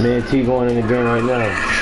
Me and T going in the game right now.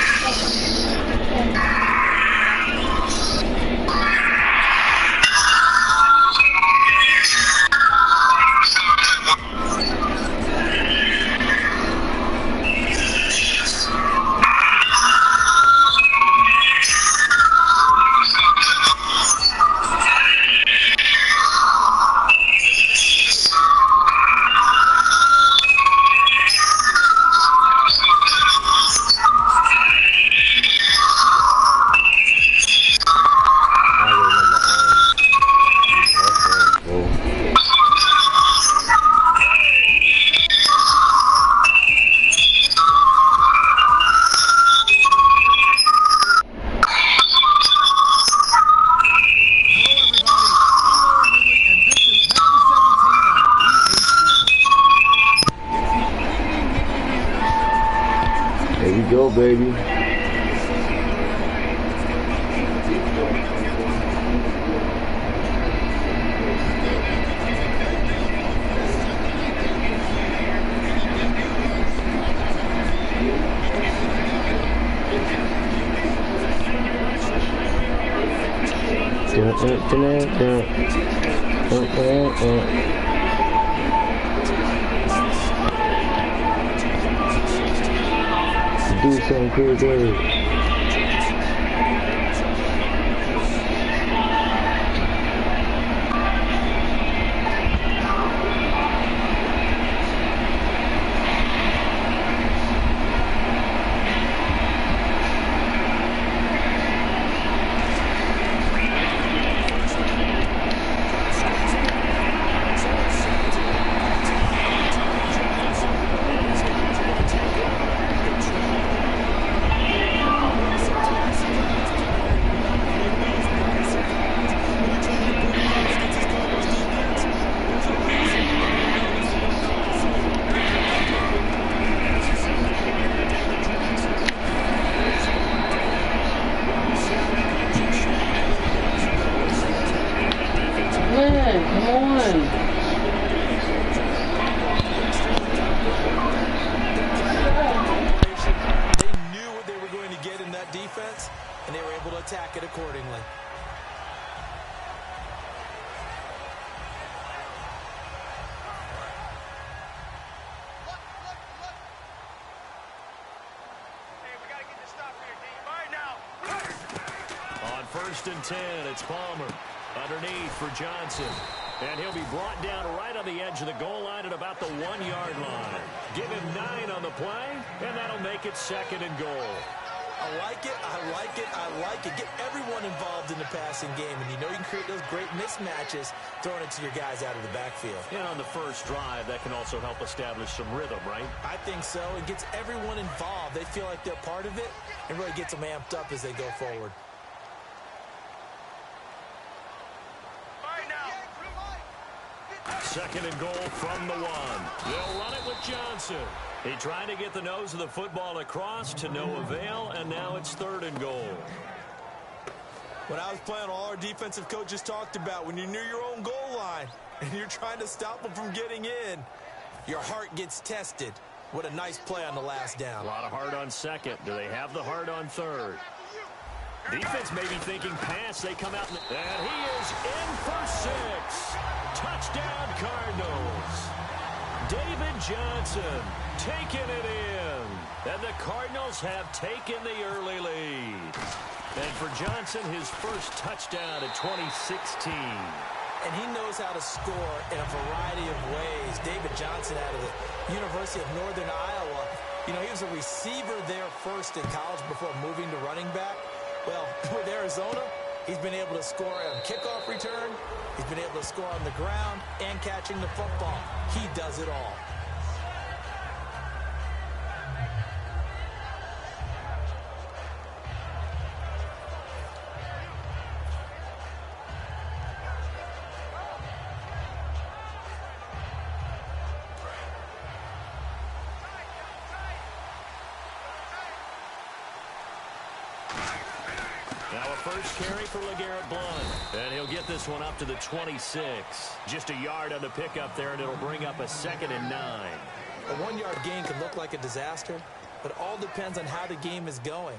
There we go, baby. Do something crazy. And they were able to attack it accordingly. Hey, we got to get this stop here, team. All right, now. On 1st and 10, it's Palmer. Underneath for Johnson. And he'll be brought down right on the edge of the goal line at about the 1-yard line. Give him 9 on the play, and that'll make it 2nd and goal. I like it, I like it, I like it. Get everyone involved in the passing game, and you know you can create those great mismatches throwing it to your guys out of the backfield. And on the first drive, that can also help establish some rhythm, right? I think so. It gets everyone involved. They feel like they're part of it, and really gets them amped up as they go forward. All right, now. 2nd and goal from the 1. They'll run it with Johnson. He tried to get the nose of the football across to no avail, and now it's 3rd and goal. When I was playing, all our defensive coaches talked about when you're near your own goal line and you're trying to stop them from getting in, your heart gets tested. What a nice play on the last down. A lot of heart on 2nd. Do they have the heart on 3rd? Defense may be thinking pass. They come out, and he is in for 6. Touchdown, Cardinals. David Johnson taking it in. And the Cardinals have taken the early lead. And for Johnson, his first touchdown in 2016. And he knows how to score in a variety of ways. David Johnson out of the University of Northern Iowa. You know, he was a receiver there first in college before moving to running back. Well, with Arizona, he's been able to score on kickoff return. He's been able to score on the ground and catching the football. He does it all. Now a first carry for LeGarrette Blount. And he'll get this one up to the 26. Just a yard on the pickup there, and it'll bring up a 2nd and 9. A 1-yard gain can look like a disaster, but all depends on how the game is going.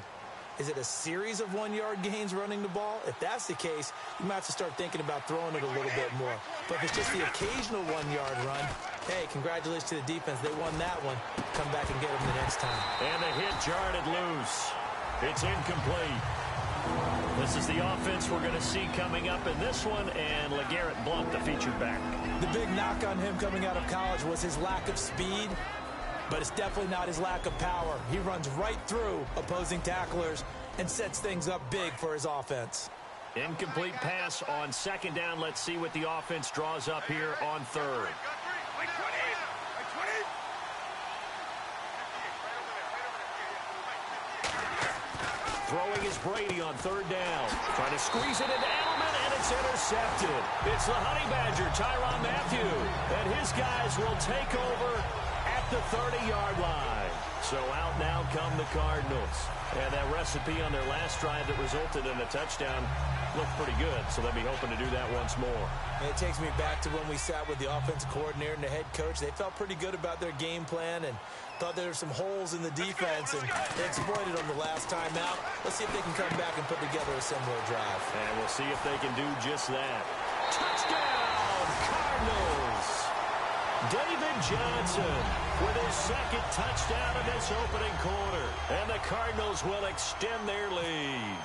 Is it a series of 1-yard gains running the ball? If that's the case, you might have to start thinking about throwing it a little bit more. But if it's just the occasional 1-yard run, hey, congratulations to the defense. They won that one. Come back and get them the next time. And the hit jarred it loose. It's incomplete. This is the offense we're going to see coming up in this one, and LeGarrette Blount, the featured back. The big knock on him coming out of college was his lack of speed, but it's definitely not his lack of power. He runs right through opposing tacklers and sets things up big for his offense. Incomplete pass on second down. Let's see what the offense draws up here on third. Throwing is Brady on third down. Trying to squeeze it into Edelman, and it's intercepted. It's the Honey Badger, Tyrann Mathieu, and his guys will take over at the 30-yard line. So out now come the Cardinals. And that recipe on their last drive that resulted in a touchdown looked pretty good, so they'll be hoping to do that once more. And it takes me back to when we sat with the offensive coordinator and the head coach. They felt pretty good about their game plan and thought there were some holes in the defense, and they exploited them the last time out. Let's see if they can come back and put together a similar drive. And we'll see if they can do just that. Touchdown, Cardinals! David Johnson with his second touchdown in this opening quarter. And the Cardinals will extend their lead.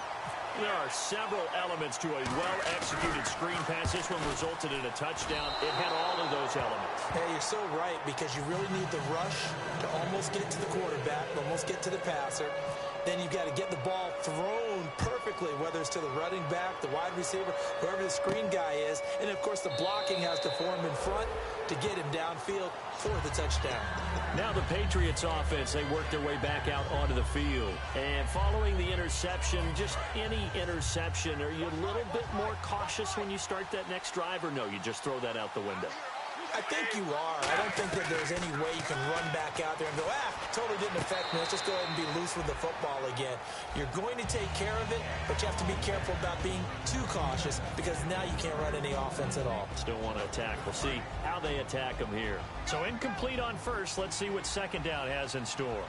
There are several elements to a well-executed screen pass. This one resulted in a touchdown. It had all of those elements. Hey, you're so right, because you really need the rush to almost get to the quarterback, almost get to the passer. Then you've got to get the ball thrown perfectly, whether it's to the running back, the wide receiver, whoever the screen guy is. And, of course, the blocking has to form in front to get him downfield for the touchdown. Now the Patriots offense, they work their way back out onto the field. And following the interception, just any interception, are you a little bit more cautious when you start that next drive, or no, you just throw that out the window? I think you are. I don't think that there's any way you can run back out there and go, totally didn't affect me. Let's just go ahead and be loose with the football again. You're going to take care of it, but you have to be careful about being too cautious, because now you can't run any offense at all. Still want to attack. We'll see how they attack them here. So incomplete on first. Let's see what second down has in store.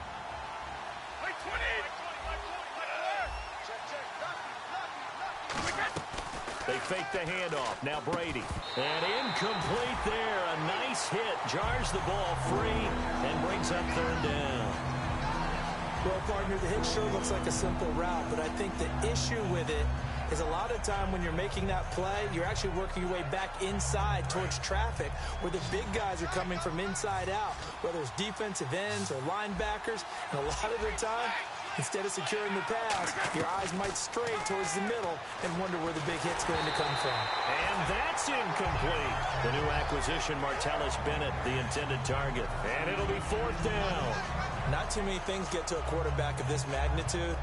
They fake the handoff. Now Brady. And incomplete there. A nice hit. Jars the ball free and brings up third down. Well, partner, the hit sure looks like a simple route, but I think the issue with it is a lot of time when you're making that play, you're actually working your way back inside towards traffic, where the big guys are coming from inside out, whether it's defensive ends or linebackers. And a lot of the time, instead of securing the pass, your eyes might stray towards the middle and wonder where the big hit's going to come from. And that's incomplete. The new acquisition, Martellus Bennett, the intended target. And it'll be fourth down. Not too many things get to a quarterback of this magnitude,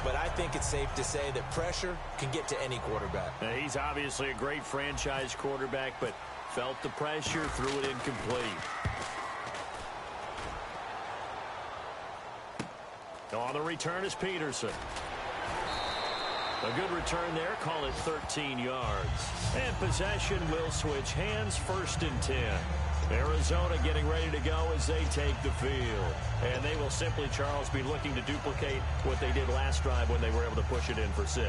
but I think it's safe to say that pressure can get to any quarterback. Now, he's obviously a great franchise quarterback, but felt the pressure, threw it incomplete. On the return is Peterson. A good return there. Call it 13 yards. And possession will switch hands, 1st and 10. Arizona getting ready to go as they take the field. And they will simply, Charles, be looking to duplicate what they did last drive when they were able to push it in for 6.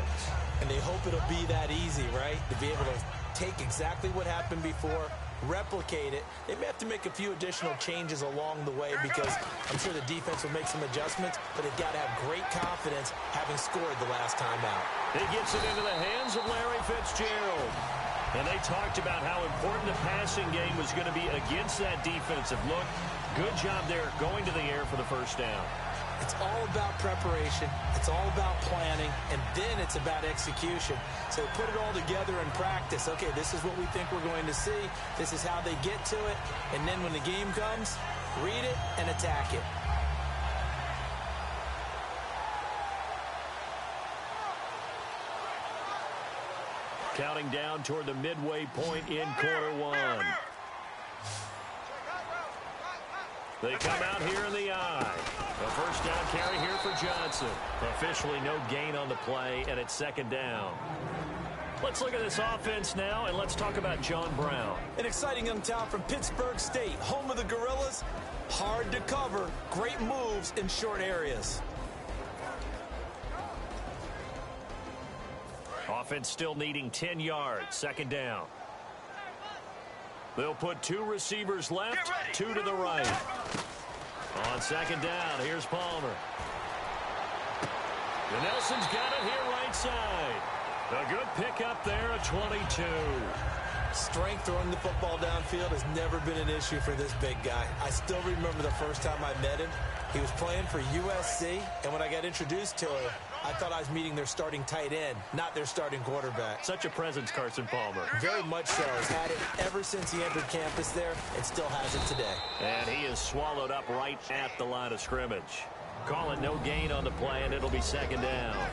And they hope it'll be that easy, right? To be able to take exactly what happened before, replicate it. They may have to make a few additional changes along the way, because I'm sure the defense will make some adjustments, but they've got to have great confidence having scored the last time out. He gets it into the hands of Larry Fitzgerald. And they talked about how important the passing game was going to be against that defensive look. Good job there going to the air for the first down. It's all about preparation. It's all about planning. And then it's about execution. So put it all together in practice. Okay, this is what we think we're going to see. This is how they get to it. And then when the game comes, read it and attack it. Counting down toward the midway point in quarter one. They come out here in the eye. A first down carry here for Johnson. Officially no gain on the play, and it's 2nd down. Let's look at this offense now, and let's talk about John Brown. An exciting young talent from Pittsburgh State, home of the Gorillas. Hard to cover. Great moves in short areas. Offense still needing 10 yards. Second down. They'll put 2 receivers left, 2 to the right. On second down, here's Palmer. And Nelson's got it here right side. A good pickup there at 22. Strength throwing the football downfield has never been an issue for this big guy. I still remember the first time I met him. He was playing for USC, and when I got introduced to him, I thought I was meeting their starting tight end, not their starting quarterback. Such a presence, Carson Palmer. Very much so. He's had it ever since he entered campus there and still has it today. And he is swallowed up right at the line of scrimmage. Call it no gain on the play, and it'll be second down.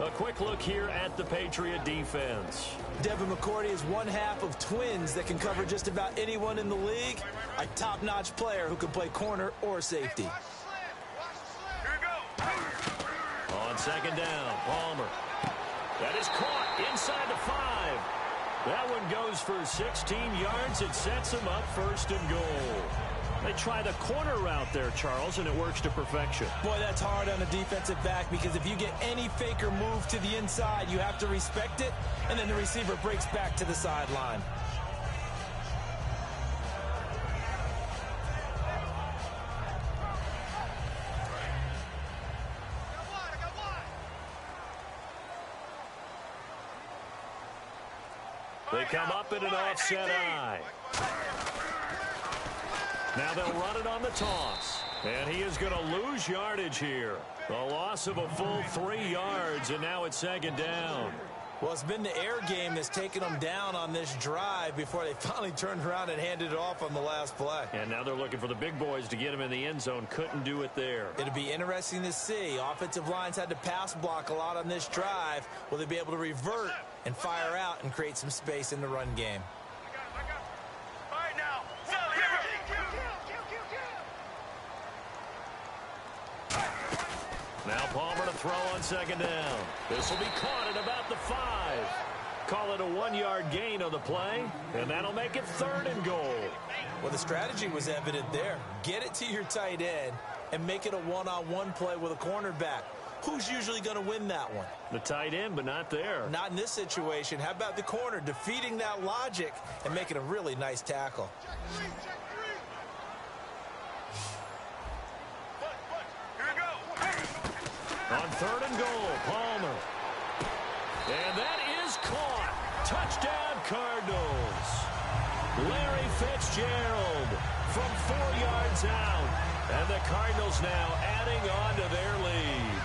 A quick look here at the Patriot defense. Devin McCourty is one half of twins that can cover just about anyone in the league. A top-notch player who can play corner or safety. On second down, Palmer. That is caught inside the 5. That one goes for 16 yards. It sets him up first and goal. They try the corner route there, Charles, and it works to perfection. Boy, that's hard on a defensive back because if you get any fake or move to the inside, you have to respect it, and then the receiver breaks back to the sideline. They come up in an offset eye. Now they'll run it on the toss. And he is going to lose yardage here. A loss of a full 3 yards, and now it's second down. Well, it's been the air game that's taken them down on this drive before they finally turned around and handed it off on the last play. And now they're looking for the big boys to get him in the end zone. Couldn't do it there. It'll be interesting to see. Offensive lines had to pass block a lot on this drive. Will they be able to revert and fire out and create some space in the run game? Now Palmer to throw on second down. This will be caught at about the 5. Call it a 1-yard gain on the play, and that'll make it third and goal. Well, the strategy was evident there. Get it to your tight end and make it a one-on-one play with a cornerback. Who's usually going to win that one? The tight end, but not there. Not in this situation. How about the corner defeating that logic and making a really nice tackle? On third and goal, Palmer. And that is caught. Touchdown, Cardinals. Larry Fitzgerald from 4 yards out. And the Cardinals now adding on to their lead.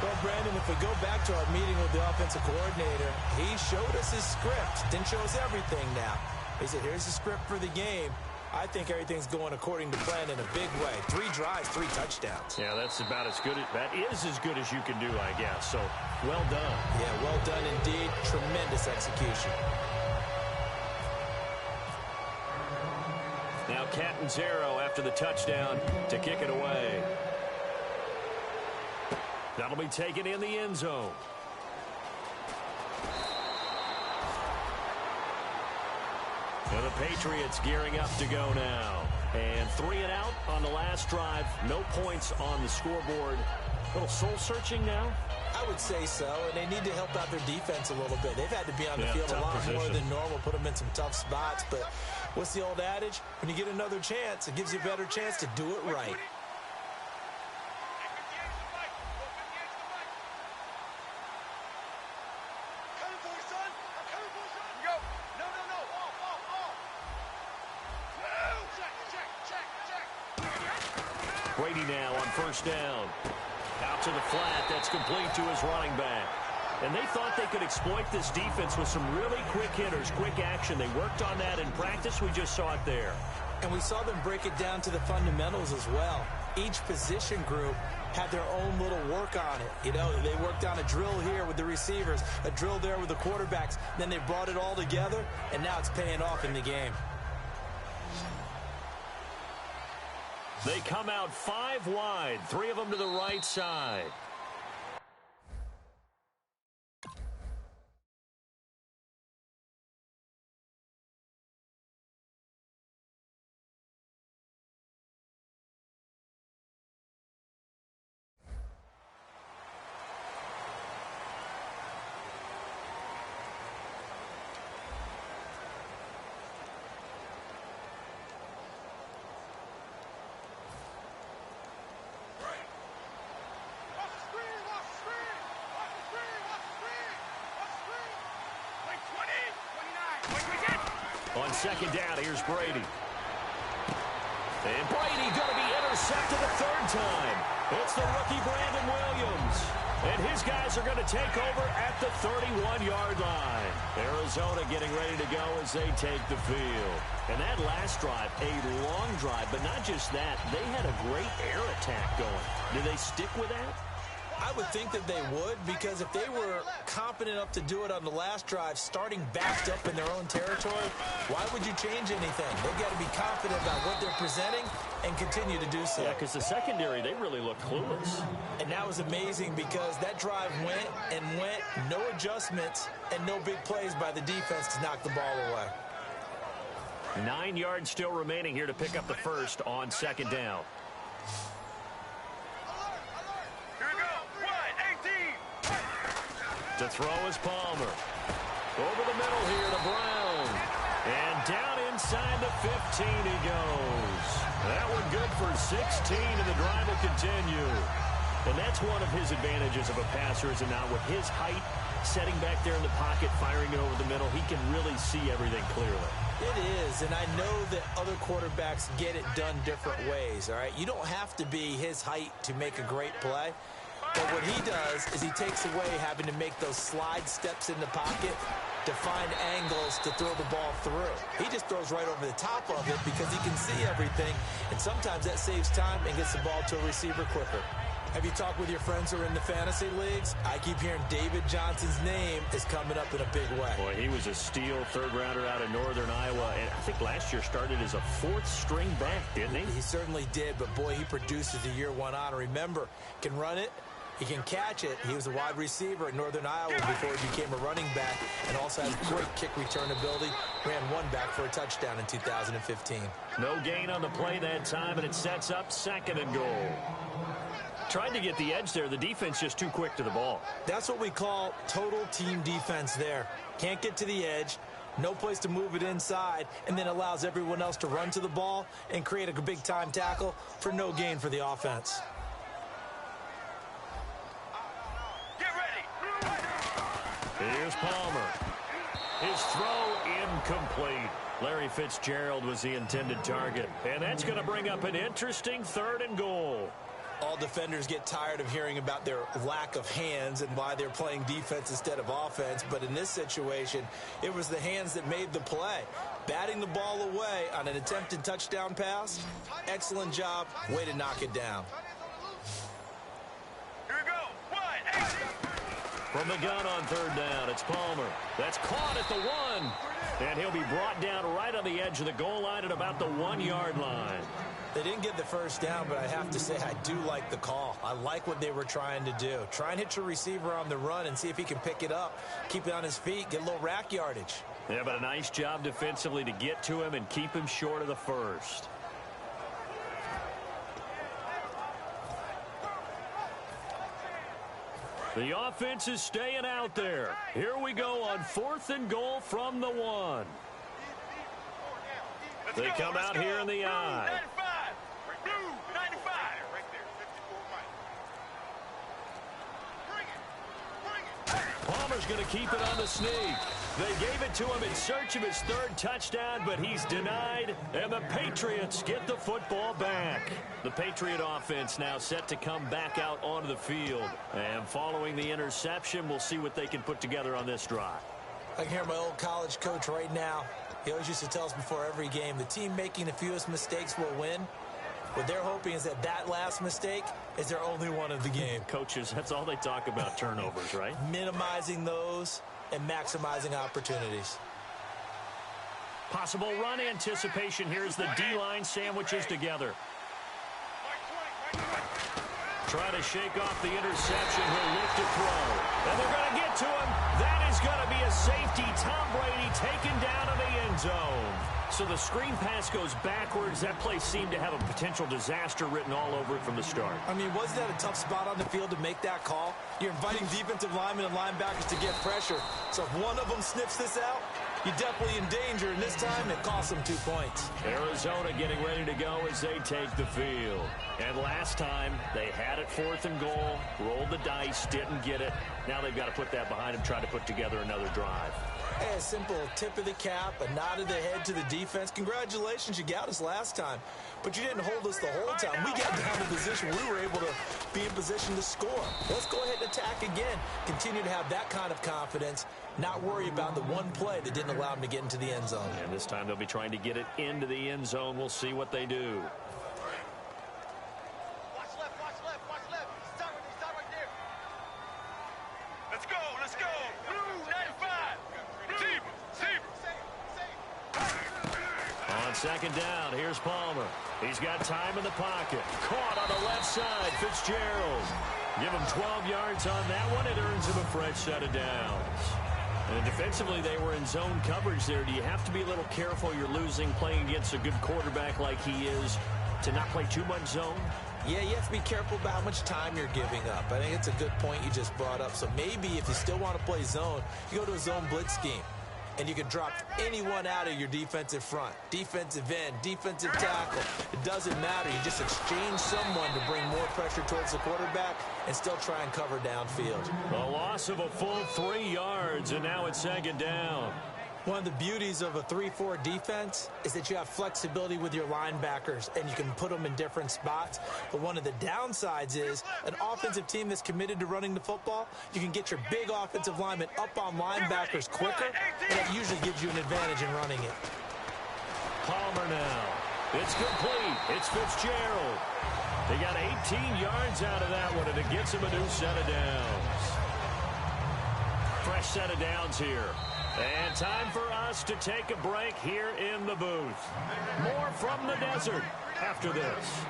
Well, Brandon, if we go back to our meeting with the offensive coordinator, he showed us his script. Didn't show us everything now. He said, here's the script for the game. I think everything's going according to plan in a big way. 3 drives, 3 touchdowns. Yeah, that's about as good. That is as good as you can do, I guess. So, well done. Yeah, well done indeed. Tremendous execution. Now Catanzaro after the touchdown to kick it away. That'll be taken in the end zone. And the Patriots gearing up to go now. And 3 and out on the last drive. No points on the scoreboard. A little soul-searching now? I would say so, and they need to help out their defense a little bit. They've had to be on the field a lot more than normal, put them in some tough spots. But what's the old adage? When you get another chance, it gives you a better chance to do it right. Brady now on first down. Out to the flat. That's complete to his running back. And they thought they could exploit this defense with some really quick hitters, quick action. They worked on that in practice. We just saw it there. And we saw them break it down to the fundamentals as well. Each position group had their own little work on it. You know, they worked on a drill here with the receivers, a drill there with the quarterbacks. Then they brought it all together, and now it's paying off in the game. They come out 5 wide, 3 of them to the right side. second down, here's Brady. And Brady going to be intercepted a third time. It's the rookie Brandon Williams. And his guys are going to take over at the 31-yard line. Arizona getting ready to go as they take the field. And that last drive, a long drive, but not just that. They had a great air attack going. Do they stick with that? I would think that they would, because if they were confident enough to do it on the last drive, starting backed up in their own territory, why would you change anything? They've got to be confident about what they're presenting and continue to do so. Yeah, because the secondary, they really looked clueless. And that was amazing because that drive went and went, no adjustments, and no big plays by the defense to knock the ball away. 9 yards still remaining here to pick up the first on second down. To throw is Palmer. Over the middle here to Brown. And down inside the 15 he goes. That one good for 16, and the drive will continue. And that's one of his advantages of a passer, is it not? With his height, setting back there in the pocket, firing it over the middle, he can really see everything clearly. It is, and I know that other quarterbacks get it done different ways, all right? You don't have to be his height to make a great play. But what he does is he takes away having to make those slide steps in the pocket to find angles to throw the ball through. He just throws right over the top of it because he can see everything, and sometimes that saves time and gets the ball to a receiver quicker. Have you talked with your friends who are in the fantasy leagues? I keep hearing David Johnson's name is coming up in a big way. Boy, he was a steal third-rounder out of Northern Iowa, and I think last year started as a fourth-string back, didn't he? He certainly did, but boy, he produces the year one on. Remember, can run it. He can catch it. He was a wide receiver at Northern Iowa before he became a running back, and also has great kick return ability. Ran one back for a touchdown in 2015. No gain on the play that time, and it sets up second and goal. Tried to get the edge there. The defense just too quick to the ball. That's what we call total team defense there. Can't get to the edge, no place to move it inside, and then allows everyone else to run to the ball and create a big-time tackle for no gain for the offense. Here's Palmer. His throw incomplete. Larry Fitzgerald was the intended target. And that's going to bring up an interesting third and goal. All defenders get tired of hearing about their lack of hands and why they're playing defense instead of offense. But in this situation, it was the hands that made the play. Batting the ball away on an attempted touchdown pass. Excellent job. Way to knock it down. From the gun on third down, it's Palmer. That's caught at the 1. And he'll be brought down right on the edge of the goal line at about the 1-yard line. They didn't get the first down, but I have to say I do like the call. I like what they were trying to do. Try and hit your receiver on the run and see if he can pick it up, keep it on his feet, get a little rack yardage. Yeah, but a nice job defensively to get to him and keep him short of the first. The offense is staying out there. Here we go on 4th and goal from the 1. They come out here in the I. Palmer's going to keep it on the sneak. They gave it to him in search of his third touchdown, but he's denied, and the Patriots get the football back. The Patriot offense now set to come back out onto the field. And following the interception, we'll see what they can put together on this drive. I can hear my old college coach right now. He always used to tell us before every game, the team making the fewest mistakes will win. What they're hoping is that that last mistake is their only one of the game. Coaches, that's all they talk about, turnovers, right? Minimizing those and maximizing opportunities. Possible run anticipation. Here's the D-line sandwiches together. Try to shake off the interception. He'll look to throw. And they're going to get to him. That is going to be a safety. Tom Brady taken down in the end zone. So the screen pass goes backwards. That play seemed to have a potential disaster written all over it from the start. I mean, wasn't that a tough spot on the field to make that call? You're inviting defensive linemen and linebackers to get pressure. So if one of them sniffs this out, you're definitely in danger, and this time it costs them 2 points. Arizona getting ready to go as they take the field. And last time, they had it 4th and goal, rolled the dice, didn't get it. Now they've got to put that behind them, try to put together another drive. Hey, a simple tip of the cap, a nod of the head to the defense. Congratulations, you got us last time. But you didn't hold us the whole time. We got down to position. We were able to be in position to score. Let's go ahead and attack again. Continue to have that kind of confidence. Not worry about the one play that didn't allow them to get into the end zone. And this time they'll be trying to get it into the end zone. We'll see what they do. Watch left, watch left, watch left. Stop right there. Let's go, let's go. Blue 95. Receiver. On second down, here's Palmer. He's got time in the pocket. Caught on the left side, Fitzgerald. Give him 12 yards on that one. It earns him a fresh set of downs. And defensively, they were in zone coverage there. Do you have to be a little careful? You're losing playing against a good quarterback like he is to not play too much zone? Yeah, you have to be careful about how much time you're giving up. I think it's a good point you just brought up. So maybe if you still want to play zone, you go to a zone blitz scheme. And you can drop anyone out of your defensive front. Defensive end, defensive tackle. It doesn't matter. You just exchange someone to bring more pressure towards the quarterback and still try and cover downfield. A loss of a full 3 yards, and now it's second down. One of the beauties of a 3-4 defense is that you have flexibility with your linebackers and you can put them in different spots. But one of the downsides is an offensive team that's committed to running the football, you can get your big offensive linemen up on linebackers quicker, and it usually gives you an advantage in running it. Palmer now. It's complete. It's Fitzgerald. They got 18 yards out of that one, and it gets him a new set of downs. Fresh set of downs here. And time for us to take a break here in the booth. More from the desert after this.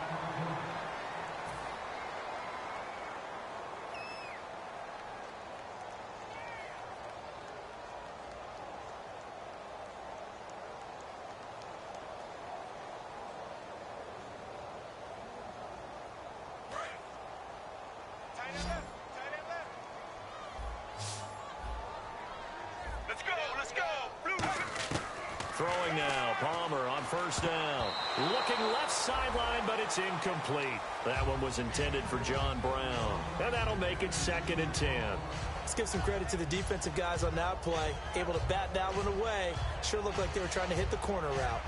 Throwing now, Palmer on first down. Looking left sideline, but it's incomplete. That one was intended for John Brown. And that'll make it 2nd and 10. Let's give some credit to the defensive guys on that play. Able to bat that one away. Sure looked like they were trying to hit the corner route.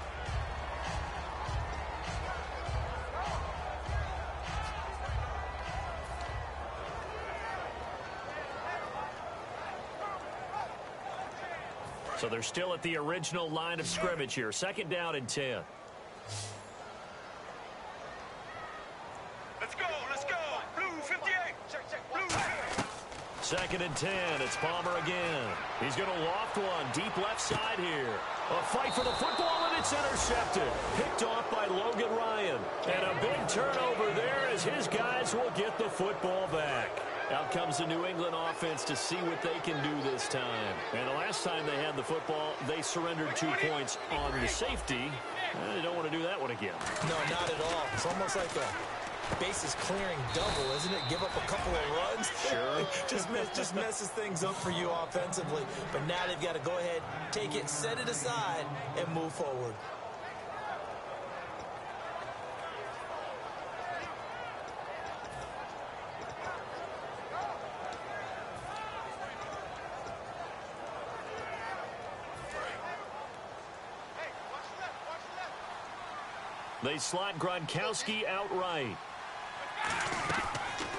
So they're still at the original line of scrimmage here. 2nd down and 10. Let's go. Blue 58. Blue. 2nd and 10. It's Palmer again. He's going to loft one deep left side here. A fight for the football, and it's intercepted. Picked off by Logan Ryan. And a big turnover there as his guys will get the football back. Out comes the New England offense to see what they can do this time. And the last time they had the football, they surrendered 2 points on the safety. They don't want to do that one again. No, not at all. It's almost like a bases clearing double, isn't it? Give up a couple of runs. Sure. just messes things up for you offensively. But now they've got to go ahead, take it, set it aside, and move forward. They slot Gronkowski outright.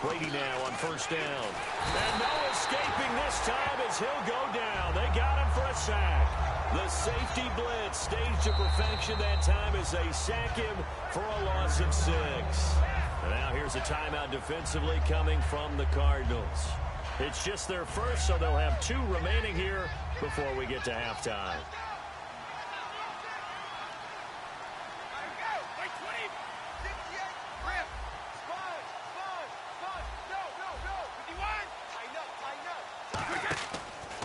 Brady now on first down. And no escaping this time as he'll go down. They got him for a sack. The safety blitz staged to perfection that time as they sack him for a loss of 6. And now here's a timeout defensively coming from the Cardinals. It's just their first, so they'll have 2 remaining here before we get to halftime.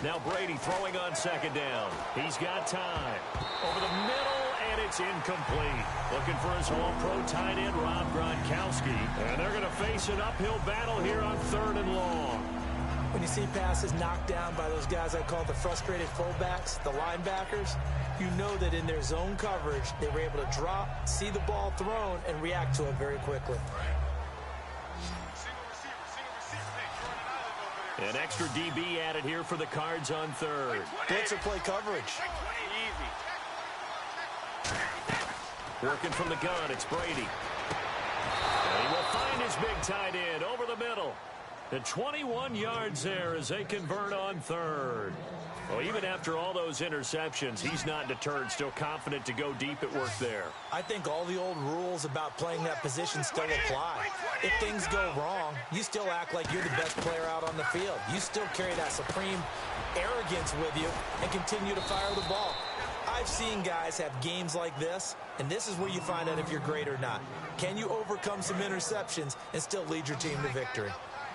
Now Brady throwing on second down. He's got time. Over the middle, and it's incomplete. Looking for his all-pro tight end, Rob Gronkowski. And they're going to face an uphill battle here on 3rd and long. When you see passes knocked down by those guys I call the frustrated fullbacks, the linebackers, you know that in their zone coverage, they were able to drop, see the ball thrown, and react to it very quickly. Single receiver. Hey, you're on an island over there. An extra DB added here for the Cards on third. Blitzer play coverage. Easy. Working from the gun, it's Brady. And he will find his big tight end over the middle. And 21 yards there as they convert on third. Well, even after all those interceptions, he's not deterred, still confident to go deep at work there. I think all the old rules about playing that position still apply. If things go wrong, you still act like you're the best player out on the field. You still carry that supreme arrogance with you and continue to fire the ball. I've seen guys have games like this, and this is where you find out if you're great or not. Can you overcome some interceptions and still lead your team to victory?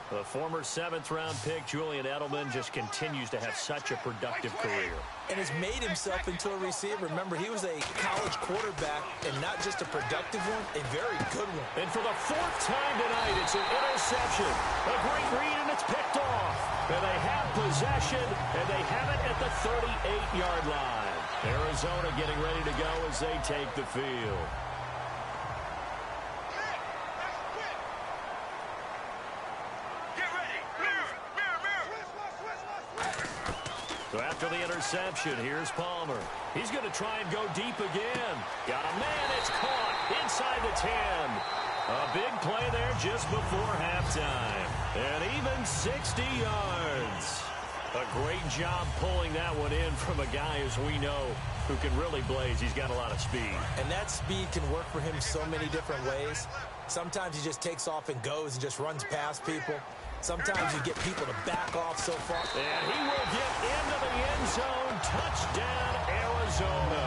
The former 7th-round pick, Julian Edelman, just continues to have such a productive career. And has made himself into a receiver. Remember, he was a college quarterback, and not just a productive one, a very good one. And for the 4th time tonight, it's an interception. A great read, and it's picked off. And they have possession, and they have it at the 38-yard line. Arizona getting ready to go as they take the field. So after the interception, here's Palmer. He's going to try and go deep again. Got a man, it's caught inside the 10. A big play there just before halftime. And even 60 yards. A great job pulling that one in from a guy, as we know, who can really blaze. He's got a lot of speed. And that speed can work for him so many different ways. Sometimes he just takes off and goes and just runs past people. Sometimes you get people to back off so far. And he will get into the end zone. Touchdown, Arizona.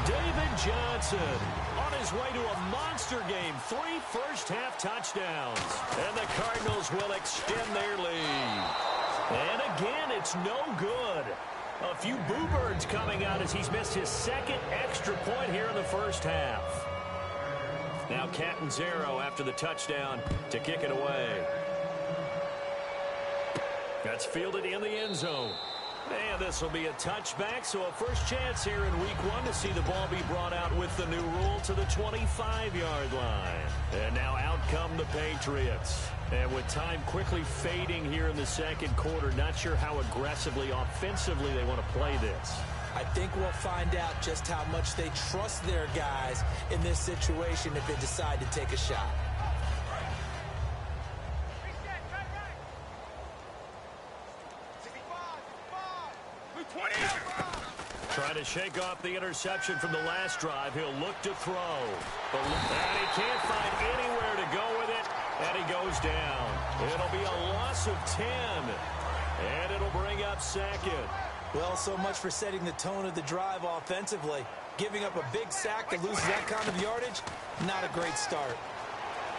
David Johnson on his way to a monster game. 3 first-half touchdowns. And the Cardinals will extend their lead. And again, it's no good. A few boo birds coming out as he's missed his 2nd extra point here in the first half. Now Catanzaro after the touchdown to kick it away. That's fielded in the end zone. And this will be a touchback, so a first chance here in week 1 to see the ball be brought out with the new rule to the 25-yard line. And now out come the Patriots. And with time quickly fading here in the second quarter, not sure how aggressively, offensively they want to play this. I think we'll find out just how much they trust their guys in this situation if they decide to take a shot. Trying to shake off the interception from the last drive. He'll look to throw. And he can't find anywhere to go with it. And he goes down. It'll be a loss of 10. And it'll bring up 2nd. Well, so much for setting the tone of the drive offensively. Giving up a big sack that loses that kind of yardage, not a great start.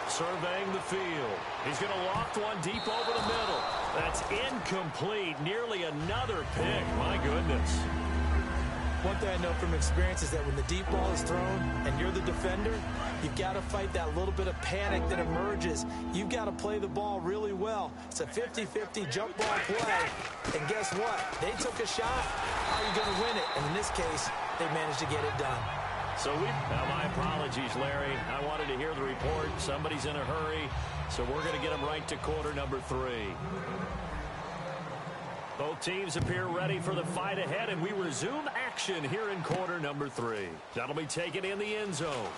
Surveying the field. He's going to loft one deep over the middle. That's incomplete. Nearly another pick. My goodness. One thing I know from experience is that when the deep ball is thrown and you're the defender, you've got to fight that little bit of panic that emerges. You've got to play the ball really well. It's a 50-50 jump ball play. And guess what? They took a shot. How are you going to win it? And in this case, they managed to get it done. So now my apologies, Larry. I wanted to hear the report. Somebody's in a hurry. So we're going to get them right to quarter number 3. Both teams appear ready for the fight ahead, and we resume action here in quarter number 3. That'll be taken in the end zone.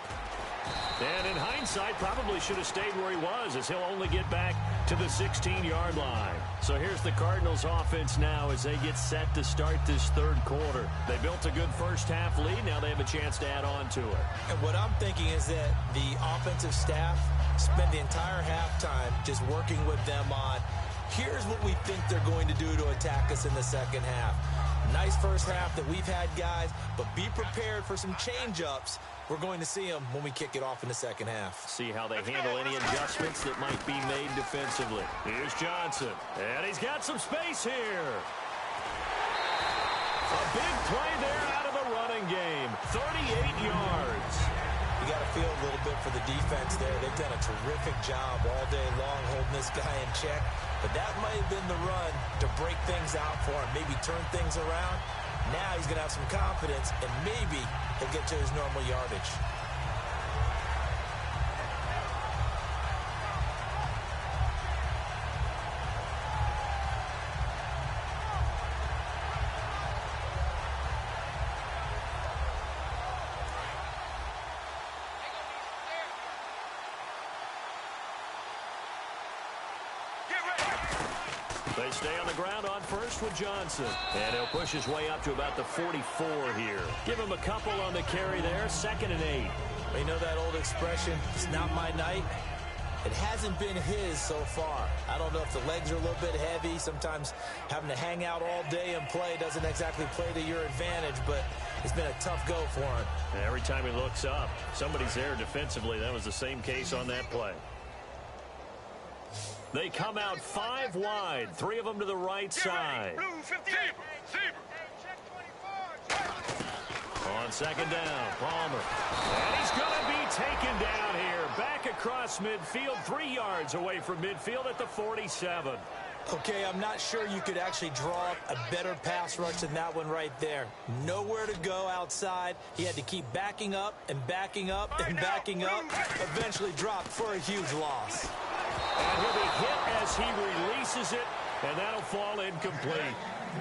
And in hindsight, probably should have stayed where he was, as he'll only get back to the 16-yard line. So here's the Cardinals offense now as they get set to start this third quarter. They built a good first-half lead. Now they have a chance to add on to it. And what I'm thinking is that the offensive staff spent the entire halftime just working with them on, here's what we think they're going to do to attack us in the second half. Nice first half that we've had, guys, but be prepared for some change-ups. We're going to see them when we kick it off in the second half. See how they handle any adjustments that might be made defensively. Here's Johnson, and he's got some space here. A big play there out of the running game, 38 yards. You got to feel a little bit for the defense there. They've done a terrific job all day long holding this guy in check. But that might have been the run to break things out for him, maybe turn things around. Now he's going to have some confidence, and maybe he'll get to his normal yardage. They stay on the ground on first with Johnson. And he'll push his way up to about the 44 here. Give him a couple on the carry there, 2nd and 8. You know that old expression, it's not my night? It hasn't been his so far. I don't know if the legs are a little bit heavy. Sometimes having to hang out all day and play doesn't exactly play to your advantage, but it's been a tough go for him. And every time he looks up, somebody's there defensively. That was the same case on that play. They come out 5 wide, 3 of them to the right side. On 2nd down, Palmer. And he's going to be taken down here. Back across midfield, 3 yards away from midfield at the 47. Okay, I'm not sure you could actually draw up a better pass rush than that one right there. Nowhere to go outside. He had to keep backing up and backing up and backing up. Eventually dropped for a huge loss. And he'll be hit as he releases it, and that'll fall incomplete.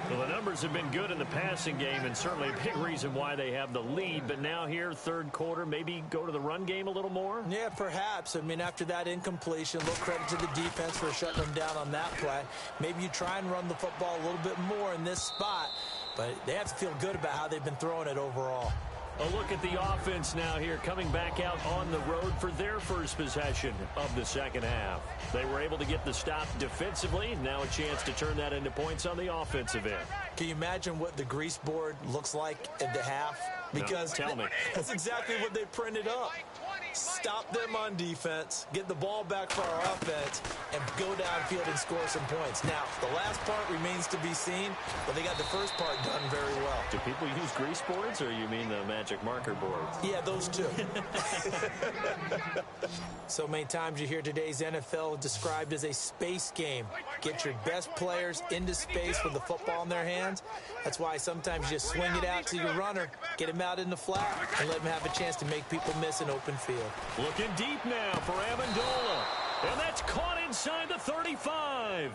Well, the numbers have been good in the passing game, and certainly a big reason why they have the lead. But now here, 3rd quarter, maybe go to the run game a little more? Yeah, perhaps. I mean, after that incompletion, a little credit to the defense for shutting them down on that play. Maybe you try and run the football a little bit more in this spot, but they have to feel good about how they've been throwing it overall. A look at the offense now here, coming back out on the road for their first possession of the 2nd half. They were able to get the stop defensively. Now a chance to turn that into points on the offensive end. Can you imagine what the grease board looks like at the half? Because no, tell me. That's exactly what they printed up. Stop them on defense, get the ball back for our offense, and go downfield and score some points. Now, the last part remains to be seen, but they got the first part done very well. Do people use grease boards, or you mean the magic marker boards? Yeah, those two. So many times you hear today's NFL described as a space game. Get your best players into space with the football in their hands. That's why sometimes you just swing it out to your runner, get him out in the flat, and let him have a chance to make people miss an open field. Looking deep now for Amendola. And that's caught inside the 35.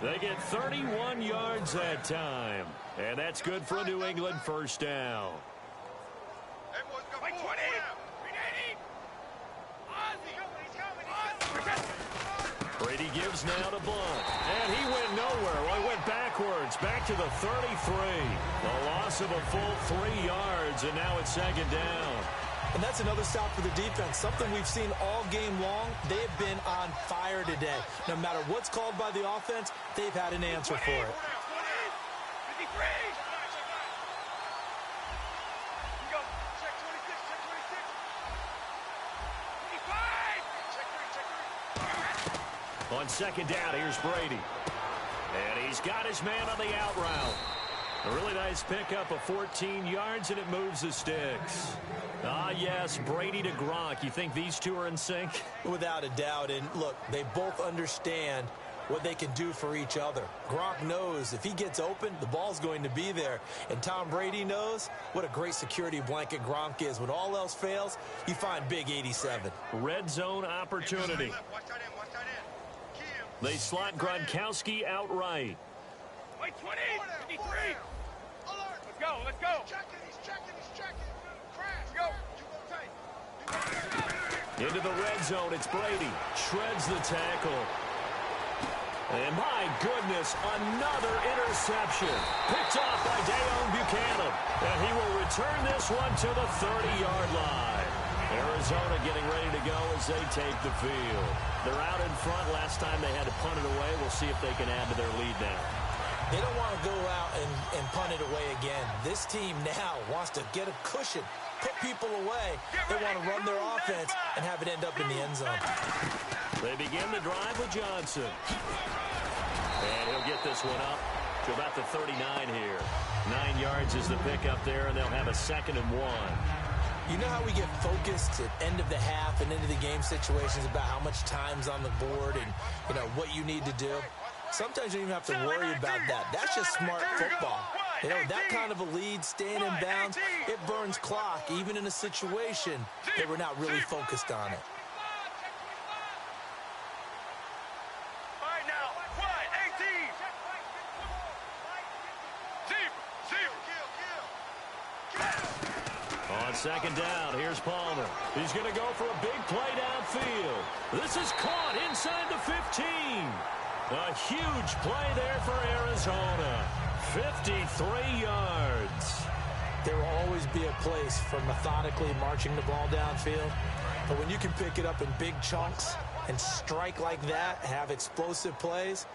They get 31 yards that time. And that's good for a New England first down. Brady gives now to Blunt. And he went nowhere. Well, he went backwards, back to the 33. A loss of a full 3 yards, and now it's 2nd down. And that's another stop for the defense. Something we've seen all game long. They have been on fire today. No matter what's called by the offense, they've had an answer for it. On 2nd down, here's Brady. And he's got his man on the out route. A really nice pickup of 14 yards, and it moves the sticks. Ah, yes, Brady to Gronk. You think these two are in sync? Without a doubt. And look, they both understand what they can do for each other. Gronk knows if he gets open, the ball's going to be there. And Tom Brady knows what a great security blanket Gronk is. When all else fails, you find big 87. Red zone opportunity. They slot Gronkowski outright. Wait, 20, 53. Let's go, let's go. He's checking. Crash, go. Into the red zone, it's Brady. Shreds the tackle. And my goodness, another interception. Picked off by Dayon Buchanan. And he will return this one to the 30-yard line. Arizona getting ready to go as they take the field. They're out in front. Last time they had to punt it away. We'll see if they can add to their lead now. They don't want to go out and punt it away again. This team now wants to get a cushion, put people away. They want to run their offense and have it end up in the end zone. They begin the drive with Johnson. And he'll get this one up to about the 39 here. 9 yards is the pickup there, and they'll have a 2nd and 1. You know how we get focused at end of the half and into the game situations about how much time's on the board and, you know, what you need to do? Sometimes you don't even have to worry about that. That's just smart football. You know, that kind of a lead, staying in bounds, it burns clock, even in a situation that we're not really focused on it. On 2nd down, here's Palmer. He's going to go for a big play downfield. This is caught inside the 15. A huge play there for Arizona. 53 yards. There will always be a place for methodically marching the ball downfield. But when you can pick it up in big chunks and strike like that, have explosive plays,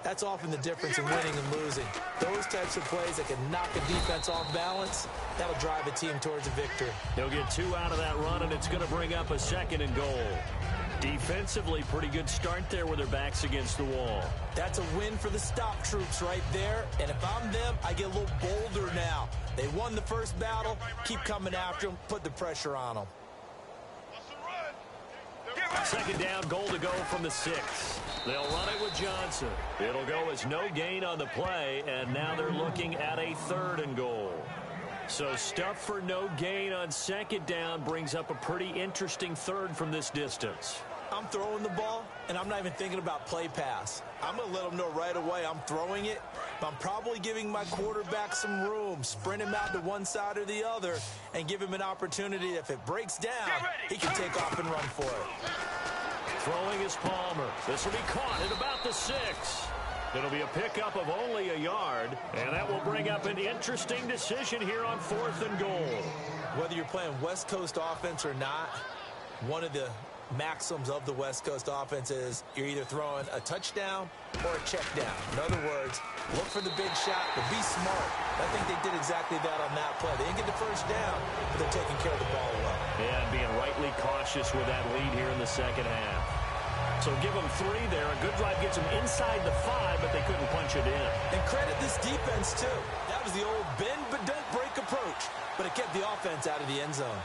that's often the difference in winning and losing. Those types of plays that can knock a defense off balance, that'll drive a team towards a victory. He'll get 2 out of that run, and it's going to bring up a 2nd and goal. Defensively, pretty good start there with their backs against the wall. That's a win for the stop troops right there. And if I'm them, I get a little bolder now. They won the first battle. Keep coming after them. Put the pressure on them. 2nd down, goal to go from the 6. They'll run it with Johnson. It'll go as no gain on the play, and now they're looking at a 3rd and goal. So stuff for no gain on 2nd down brings up a pretty interesting 3rd from this distance. I'm throwing the ball, and I'm not even thinking about play pass. I'm going to let them know right away I'm throwing it, but I'm probably giving my quarterback some room, sprint him out to one side or the other, and give him an opportunity. If it breaks down, he can take off and run for it. Throwing is Palmer. This will be caught at about the 6. It'll be a pickup of only a yard, and that will bring up an interesting decision here on 4th and goal. Whether you're playing West Coast offense or not, one of the maxims of the West Coast offense is you're either throwing a touchdown or a check down. In other words, look for the big shot, but be smart. I think they did exactly that on that play. They didn't get the first down, but they're taking care of the ball well. And being rightly cautious with that lead here in the 2nd half. So give them 3 there. A good drive gets them inside the 5, but they couldn't punch it in. And credit this defense, too. That was the old bend but don't break approach, but it kept the offense out of the end zone.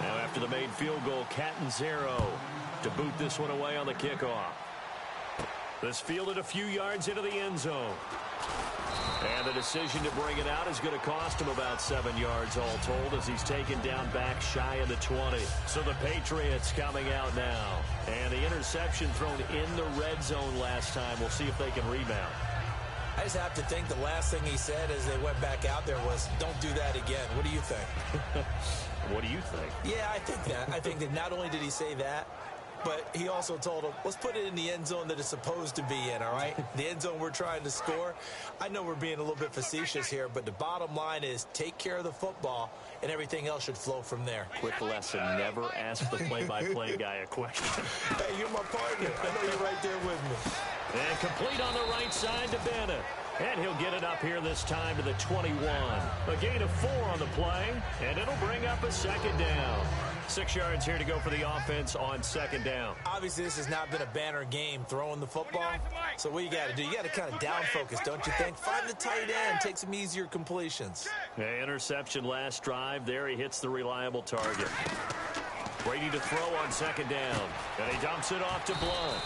Now after the made field goal, Catanzaro to boot this one away on the kickoff. This fielded a few yards into the end zone. And the decision to bring it out is going to cost him about 7 yards all told as he's taken down back shy of the 20. So the Patriots coming out now. And the interception thrown in the red zone last time. We'll see if they can rebound. I just have to think the last thing he said as they went back out there was, don't do that again. What do you think? What do you think? Yeah, I think that. I think that not only did he say that, but he also told him, let's put it in the end zone that it's supposed to be in, all right? The end zone we're trying to score. I know we're being a little bit facetious here, but the bottom line is take care of the football, and everything else should flow from there. Quick lesson, never ask the play-by-play guy a question. Hey, you're my partner. I know you're right there with me. And complete on the right side to Bennett. And he'll get it up here this time to the 21. A gain of 4 on the play, and it'll bring up a 2nd down. 6 yards here to go for the offense on 2nd down. Obviously, this has not been a banner game throwing the football. So what you got to do, you got to kind of down focus, don't you think? Find the tight end, take some easier completions. Yeah, interception last drive. There he hits the reliable target. Brady to throw on 2nd down. And he dumps it off to Blunt.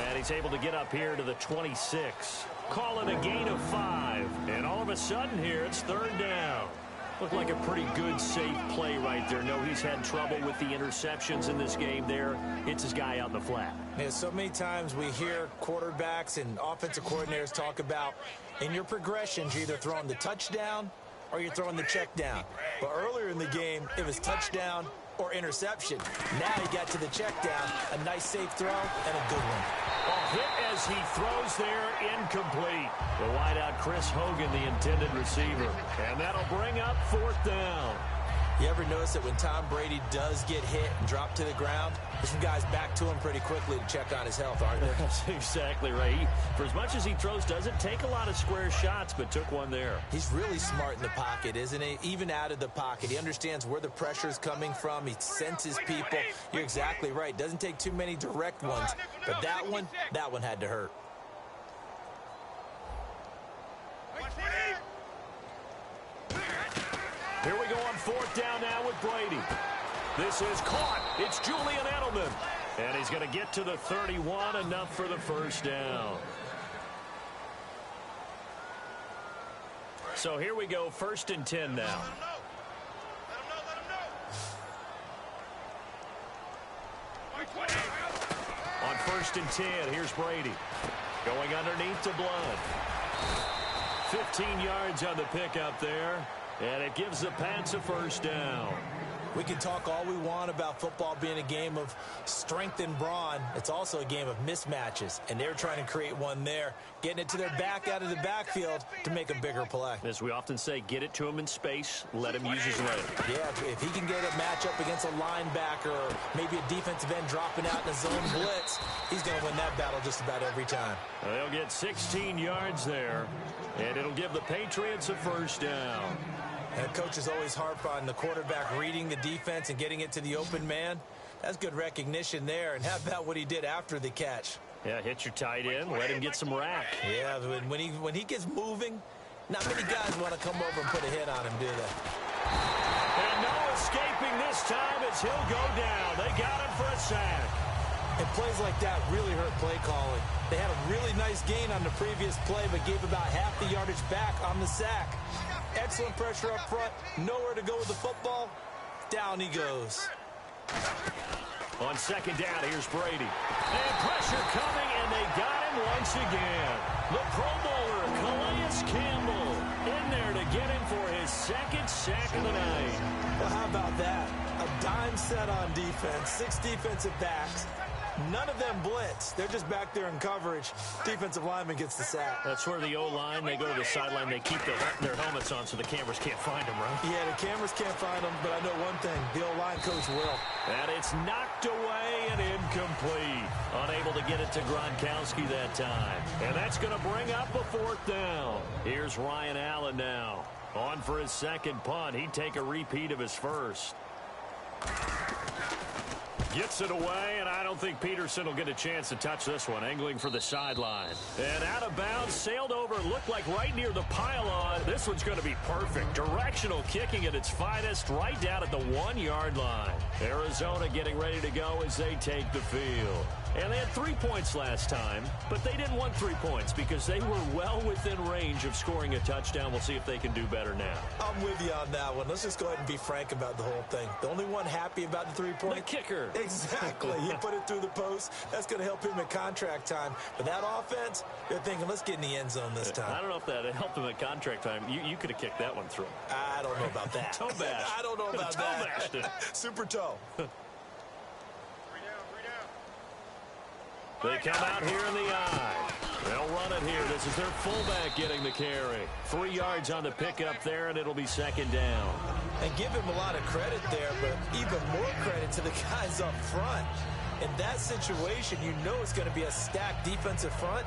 And he's able to get up here to the 26. Call it a gain of 5. And all of a sudden here, it's 3rd down. Looked like a pretty good, safe play right there. No, he's had trouble with the interceptions in this game there. Hits his guy out in the flat. Yeah, so many times we hear quarterbacks and offensive coordinators talk about in your progressions, you're either throwing the touchdown or you're throwing the check down. But earlier in the game, it was touchdown or interception. Now he got to the check down, a nice safe throw, and a good one. A hit as he throws there, incomplete. The wideout Chris Hogan, the intended receiver. And that'll bring up 4th down. You ever notice that when Tom Brady does get hit and drop to the ground, there's some guys back to him pretty quickly to check on his health, aren't there? That's exactly right. For as much as he throws, doesn't take a lot of square shots, but took one there. He's really smart in the pocket, isn't he? Even out of the pocket. He understands where the pressure's coming from. He senses people. You're exactly right. Doesn't take too many direct ones. But that one had to hurt. Here we go on 4th down now with Brady. This is caught. It's Julian Edelman. And he's going to get to the 31, enough for the 1st down. So here we go, 1st and 10 now. On 1st and 10, here's Brady. Going underneath to Blunt. 15 yards on the pickup there. And it gives the Pats a 1st down. We can talk all we want about football being a game of strength and brawn. It's also a game of mismatches, and they're trying to create one there, getting it to their back out of the backfield to make a bigger play. As we often say, get it to him in space, let him use his leg. Yeah, if he can get a matchup against a linebacker or maybe a defensive end dropping out in a zone blitz, he's going to win that battle just about every time. They'll get 16 yards there, and it'll give the Patriots a first down. And coach is always harp on the quarterback reading the defense and getting it to the open man. That's good recognition there. And how about what he did after the catch? Yeah, hit your tight end, let him get some rack. Yeah, when he gets moving, not many guys want to come over and put a hit on him, do they? And no escaping this time as he'll go down. They got him for a sack. And plays like that really hurt play calling. They had a really nice gain on the previous play, but gave about half the yardage back on the sack. Excellent pressure up front. Nowhere to go with the football. Down he goes. On second down, here's Brady. And pressure coming, and they got him once again. The Pro Bowler, Calais Campbell, in there to get him for his second sack of the night. Well, how about that? A dime set on defense, 6 defensive backs. None of them blitz. They're just back there in coverage. Defensive lineman gets the sack. That's where the O-line, they go to the sideline, they keep their helmets on so the cameras can't find them, right? Yeah, the cameras can't find them, but I know one thing. The O-line coach will. And it's knocked away and incomplete. Unable to get it to Gronkowski that time. And that's going to bring up a fourth down. Here's Ryan Allen now. On for his second punt. He'd take a repeat of his first. Gets it away, and I don't think Peterson will get a chance to touch this one. Angling for the sideline. And out of bounds, sailed over, looked like right near the pylon. This one's going to be perfect. Directional kicking at its finest, right down at the 1-yard line. Arizona getting ready to go as they take the field. And they had 3 points last time, but they didn't want 3 points because they were well within range of scoring a touchdown. We'll see if they can do better now. I'm with you on that one. Let's just go ahead and be frank about the whole thing. The only one happy about the 3-point? The kicker. Exactly. He put it through the post. That's going to help him at contract time. But that offense, they're thinking, let's get in the end zone this time. I don't know if that helped him at contract time. You could have kicked that one through. I don't know about that. Toe bash. I don't know about toe that. Bashed it. Super toe. They come out here in the eye. They'll run it here. This is their fullback getting the carry. 3 yards on the pickup there, and it'll be second down. And give him a lot of credit there, but even more credit to the guys up front. In that situation, you know it's going to be a stacked defensive front.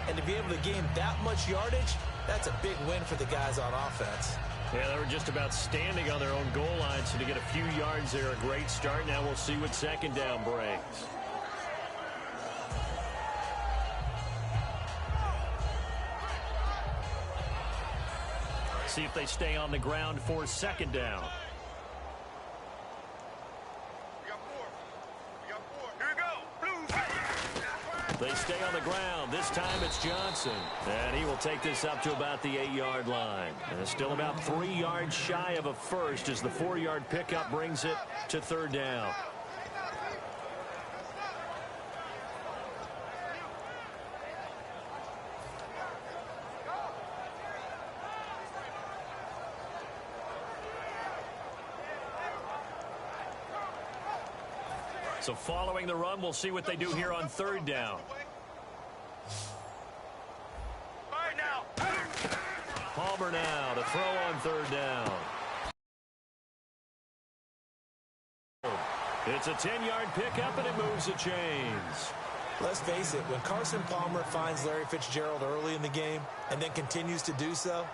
And to be able to gain that much yardage, that's a big win for the guys on offense. Yeah, they were just about standing on their own goal line, so to get a few yards there, a great start. Now we'll see what second down brings. See if they stay on the ground for second down. We got 4. We got 4. Here we go. Blue. They stay on the ground. This time it's Johnson. And he will take this up to about the 8-yard line. And it's still about 3 yards shy of a first as the 4-yard pickup brings it to third down. So following the run, we'll see what they do here on third down. All right, now. Palmer now to throw on third down. It's a 10-yard pickup, and it moves the chains. Let's face it, when Carson Palmer finds Larry Fitzgerald early in the game and then continues to do so,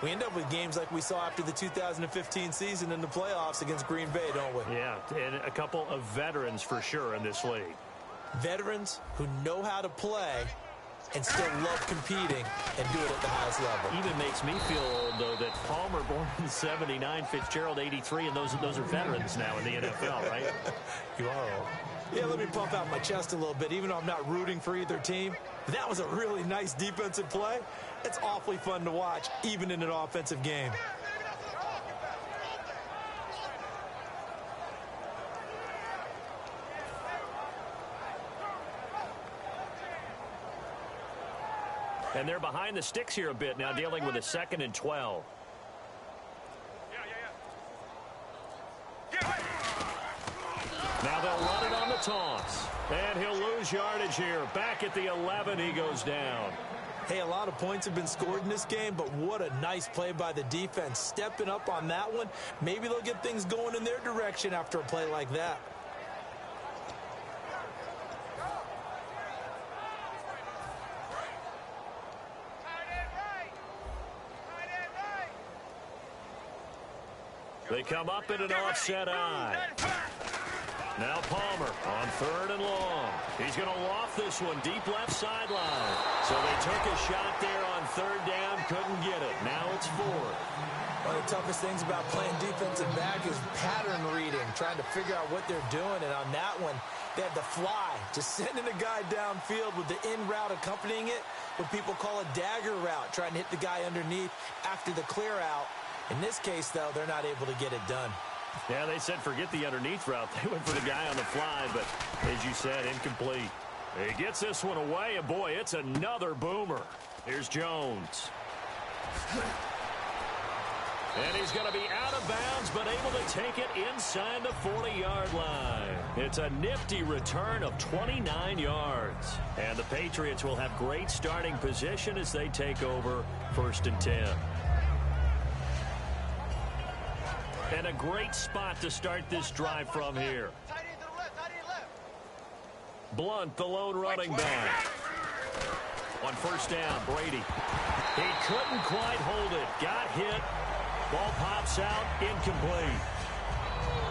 we end up with games like we saw after the 2015 season in the playoffs against Green Bay, don't we? Yeah, and a couple of veterans for sure in this league. Veterans who know how to play and still love competing and do it at the highest level. Even makes me feel old, though, that Palmer born in 79, Fitzgerald 83, and those are veterans now in the NFL, right? You are old. Yeah, let me pump out my chest a little bit, even though I'm not rooting for either team. That was a really nice defensive play. It's awfully fun to watch, even in an offensive game. And they're behind the sticks here a bit now, dealing with a 2nd and 12. Yeah. toss. And he'll lose yardage here. Back at the 11, he goes down. Hey, a lot of points have been scored in this game, but what a nice play by the defense. Stepping up on that one, maybe they'll get things going in their direction after a play like that. They come up in an offset eye. Now Palmer on 3rd and long. He's going to loft this one deep left sideline. So they took a shot there on 3rd down, couldn't get it. Now it's 4th. One of the toughest things about playing defensive back is pattern reading, trying to figure out what they're doing. And on that one, they had the fly, just sending a guy downfield with the in route accompanying it, what people call a dagger route, trying to hit the guy underneath after the clear out. In this case, though, they're not able to get it done. Yeah, they said forget the underneath route. They went for the guy on the fly, but as you said, incomplete. He gets this one away, and boy, it's another boomer. Here's Jones. And he's going to be out of bounds, but able to take it inside the 40-yard line. It's a nifty return of 29 yards. And the Patriots will have great starting position as they take over 1st and 10. And a great spot to start this drive from here. Blunt, the lone running back. On 1st down, Brady. He couldn't quite hold it. Got hit. Ball pops out, incomplete.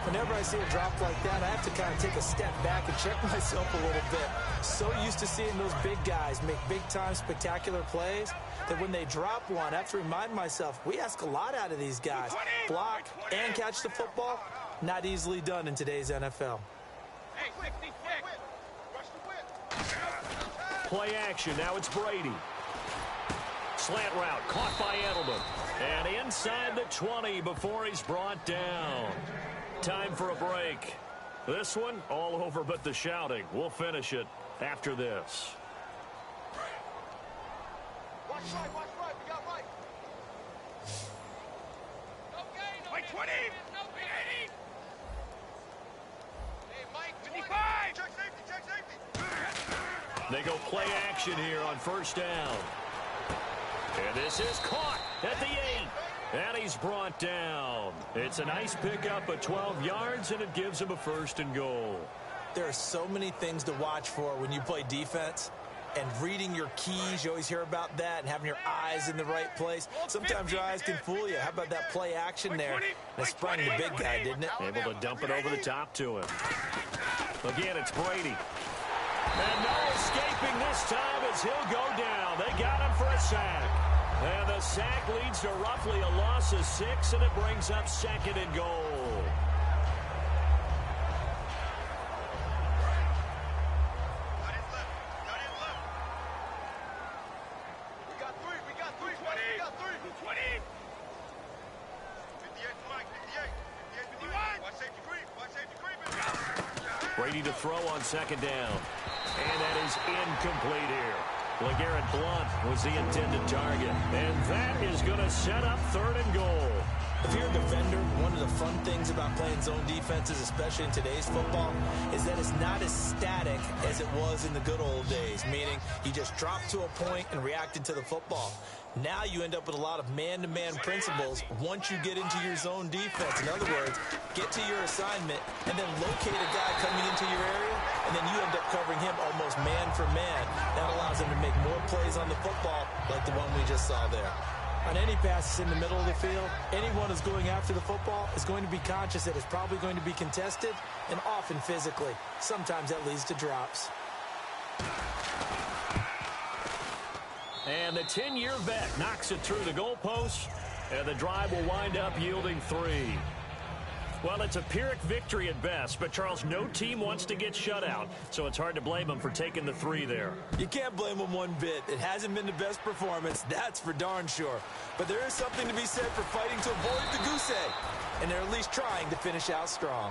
Whenever I see a drop like that, I have to kind of take a step back and check myself a little bit. So used to seeing those big guys make big-time spectacular plays that when they drop one, I have to remind myself, we ask a lot out of these guys. Block and catch the football, not easily done in today's NFL. Play action, now it's Brady. Slant route, caught by Edelman. And inside the 20 before he's brought down. Time for a break. This one, all over but the shouting. We'll finish it after this. Watch right, we got right. Mike 20. Hey, Mike 25. Check safety. They go play action here on 1st down. And this is caught at the 8. And he's brought down. It's a nice pickup of 12 yards, and it gives him a 1st and goal. There are so many things to watch for when you play defense. And reading your keys, you always hear about that, and having your eyes in the right place. Sometimes your eyes can fool you. How about that play action there? That sprung the big guy, didn't it? Able to dump it over the top to him. Again, it's Brady. And no escaping this time as he'll go down. They got him for a sack. And the sack leads to roughly a loss of 6, and it brings up 2nd and goal. Brady to throw on 2nd down. And that is incomplete here. LeGarrette Blount was the intended target. And that is going to set up 3rd and goal. If you're a defender, one of the fun things about playing zone defenses, especially in today's football, is that it's not as static as it was in the good old days, meaning you just drop to a point and reacted to the football. Now you end up with a lot of man-to-man principles once you get into your zone defense. In other words, get to your assignment and then locate a guy coming into your area, and then you end up covering him almost man for man. That allows him to make more plays on the football like the one we just saw there. On any passes in the middle of the field, anyone who's going after the football is going to be conscious that it's probably going to be contested and often physically. Sometimes that leads to drops. And the 10-year vet knocks it through the goalpost, and the drive will wind up yielding 3. Well, it's a Pyrrhic victory at best, but, Charles, no team wants to get shut out, so it's hard to blame them for taking the 3 there. You can't blame them one bit. It hasn't been the best performance, that's for darn sure. But there is something to be said for fighting to avoid the goose egg, and they're at least trying to finish out strong.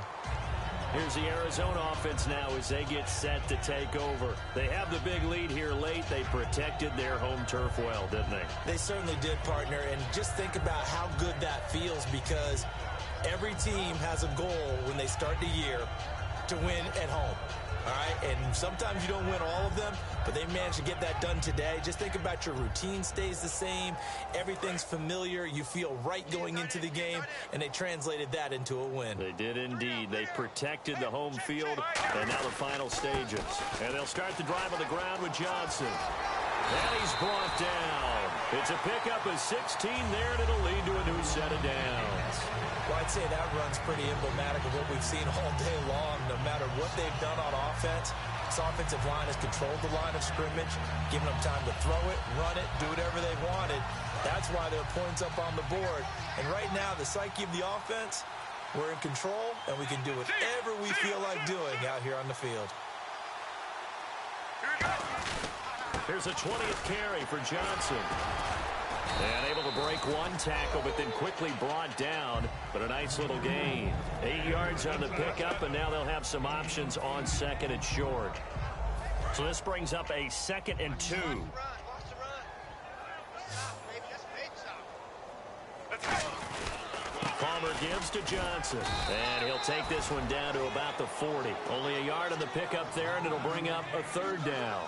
Here's the Arizona offense now as they get set to take over. They have the big lead here late. They protected their home turf well, didn't they? They certainly did, partner, and just think about how good that feels, because every team has a goal when they start the year to win at home. all right? And sometimes you don't win all of them, but they managed to get that done today. Just think about your routine stays the same. Everything's familiar. You feel right going into the game, and they translated that into a win. They did indeed. They protected the home field, and now the final stages. And they'll start the drive on the ground with Johnson. And he's brought down. It's a pickup of 16 there, and it'll lead to a new set of downs. Well, I'd say that run's pretty emblematic of what we've seen all day long. No matter what they've done on offense, this offensive line has controlled the line of scrimmage, given them time to throw it, run it, do whatever they wanted. That's why there are points up on the board. And right now, the psyche of the offense, we're in control, and we can do whatever we feel like doing out here on the field. Here's a 20th carry for Johnson. And able to break one tackle, but then quickly brought down. But a nice little gain. 8 yards on the pickup, and now they'll have some options on 2nd and short. So this brings up a 2nd and 2. Palmer gives to Johnson. And he'll take this one down to about the 40. Only a yard on the pickup there, and it'll bring up a 3rd down.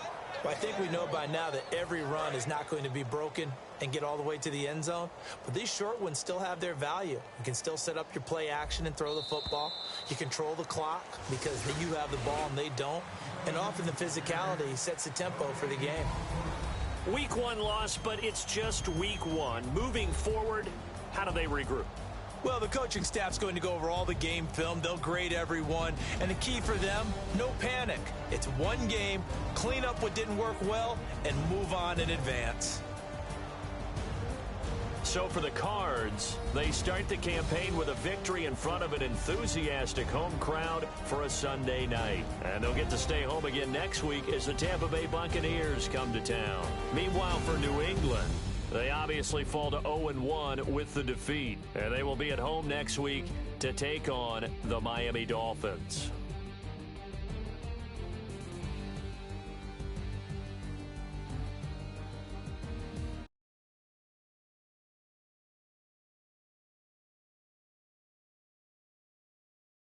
Well, I think we know by now that every run is not going to be broken and get all the way to the end zone. But these short ones still have their value. You can still set up your play action and throw the football. You control the clock because you have the ball and they don't. And often the physicality sets the tempo for the game. Week 1 loss, but it's just week 1. Moving forward, how do they regroup? Well, the coaching staff's going to go over all the game film. They'll grade everyone. And the key for them, no panic. It's one game, clean up what didn't work well, and move on in advance. So for the Cards, they start the campaign with a victory in front of an enthusiastic home crowd for a Sunday night. And they'll get to stay home again next week as the Tampa Bay Buccaneers come to town. Meanwhile, for New England, they obviously fall to 0-1 with the defeat. And they will be at home next week to take on the Miami Dolphins.